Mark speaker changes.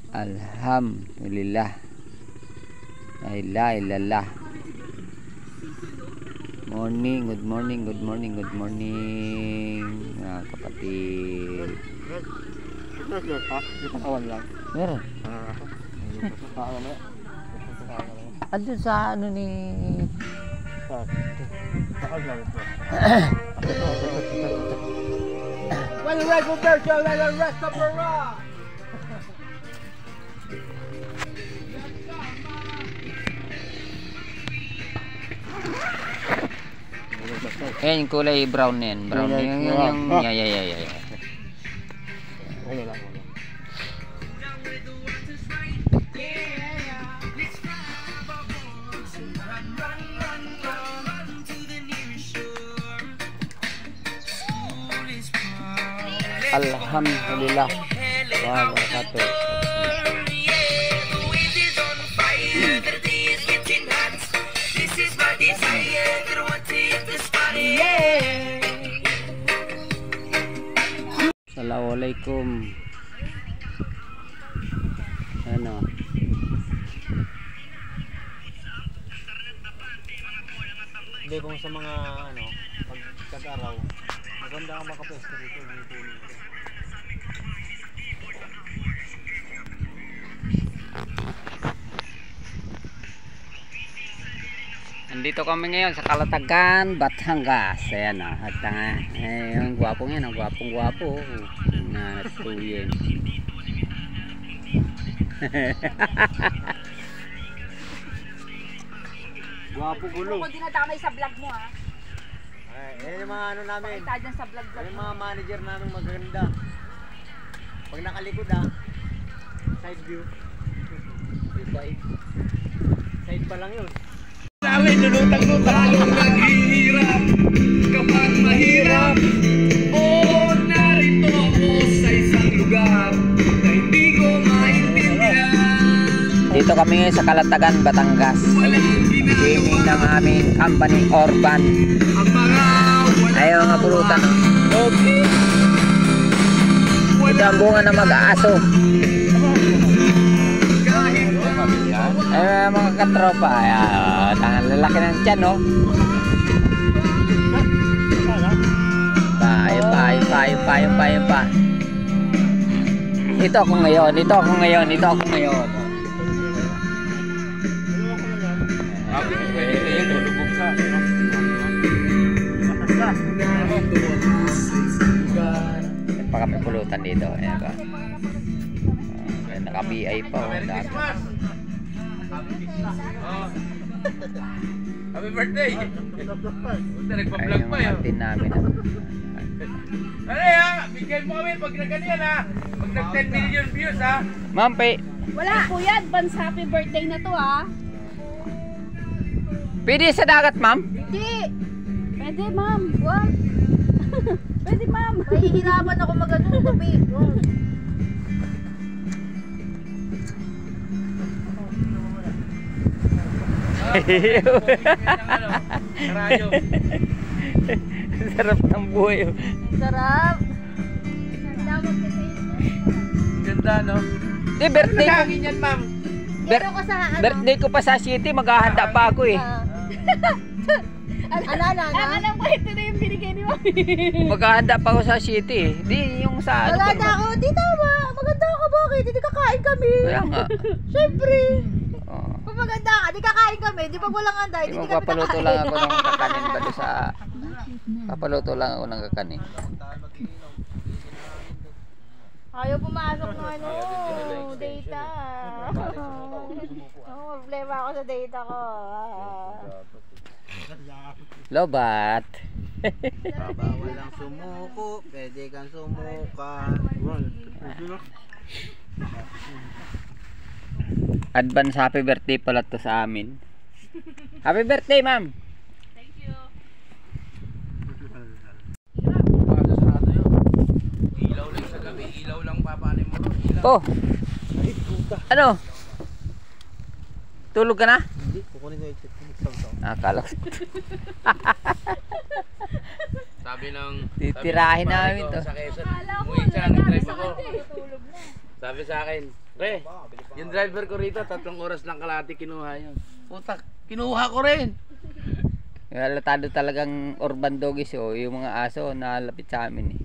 Speaker 1: Alhamdulillah. La ilaha illallah. Morning, good morning, good morning, good morning mga kapatid. Meron. Andun sa ano ni
Speaker 2: When the red will burst, you'll let the rest of the rock.
Speaker 1: eh yung kulay brown yan. Brown yung ya. Alhamdulillah. Wabarakatuh. Assalamualaikum. Ano?
Speaker 2: Hindi kung sa mga ano, pagkag-araw, maganda ang makapwesto dito ng puno.
Speaker 1: Nandito kami ngayon sa Kalatagan, Batangas. Ayan o. At yung gwapong yan, ang gwapong-gwapo. Natuyen.
Speaker 2: Gwapo gulo.
Speaker 3: Kung dinadamay sa vlog mo ha.
Speaker 2: Yan yung mga ano namin.
Speaker 3: Pakita dyan sa vlog
Speaker 2: Yan yung
Speaker 3: mo.
Speaker 2: mga manager namin magaganda. Pag nakalikod side view. Side pa lang yun.
Speaker 4: Namin lulutang-lutang yung naghihirap kapag mahirap. Oo, narito ako sa isang lugar na hindi ko maintindihan.
Speaker 1: Dito kami ngayon sa Kalatagan, Batangas. Gaming ng aming company, Orban.
Speaker 4: Ang mga
Speaker 1: Ayaw mga pulutan. Ito ang bunga ng mag-aaso. Ay mga katropa. Tangan lalaki ng tiyan, no? Pa. Ito ako ngayon. Pa kami pulutan dito. Ayan ba? Naka-BI pa.
Speaker 4: Happy birthday! Nagpa-vlog pa yun.
Speaker 1: Ayun namin.
Speaker 4: Ano yan? Bigyan mo kami pag nagganyan ha. Pag nag 10 million views ha.
Speaker 1: Ma'am,
Speaker 3: Wala po yan. Advance happy birthday na to ha.
Speaker 1: pwede sa dagat, ma'am?
Speaker 3: Hindi. Pwede ma'am. Wag. Pwede ma'am. Mahihirapan ako mag-ano. Tubig.
Speaker 1: Sarap ng buhay.
Speaker 3: Sarap.
Speaker 4: Ganda no?
Speaker 1: Di, birthday ko.
Speaker 4: Nagangin yan ma'am.
Speaker 1: Birthday ko pa sa city, maghahanda pa ako eh.
Speaker 3: Alam mo, ito na yung binigay ni Mami.
Speaker 1: Maghahanda pa ako sa city eh. Di yung sa ano pa
Speaker 3: Maganda ako. Di tama. Maganda ako. Bakit? Hindi kakain kami.
Speaker 1: Kaya nga.
Speaker 3: Siyempre.
Speaker 1: Oh.
Speaker 3: Kung maganda ka, di kakain kami. Di pag walang handa,
Speaker 1: Di
Speaker 3: hindi kami
Speaker 1: magpapaluto
Speaker 3: kakain.
Speaker 1: lang ako ng kakanin ba doon sa... Papaluto lang ako ng kakanin.
Speaker 3: Ayaw pumasok ng ano, data. Problema ako sa data ko.
Speaker 1: Lobat.
Speaker 2: Bawal lang sumuko, pwede kang sumuka.
Speaker 1: Advance happy birthday pala to sa amin. Happy birthday, ma'am.
Speaker 3: Thank you.
Speaker 4: Ilaw lang sa gabi. Ilaw lang papanin mo.
Speaker 1: Oh. Ano? Tulog ka na?
Speaker 2: Hindi, kukunin ko yung
Speaker 1: Akala ko.
Speaker 4: Sabi ng...
Speaker 1: Titirahin namin to.
Speaker 4: Sa Quezon. Umuwi siya, nag-drive ako. Sabi sa akin, Pre, yung driver ko rito, 3 oras lang kalahati kinuha yun. Putak, kinuha ko rin.
Speaker 1: Halatado talagang urban doggies yung mga aso na lapit sa amin eh.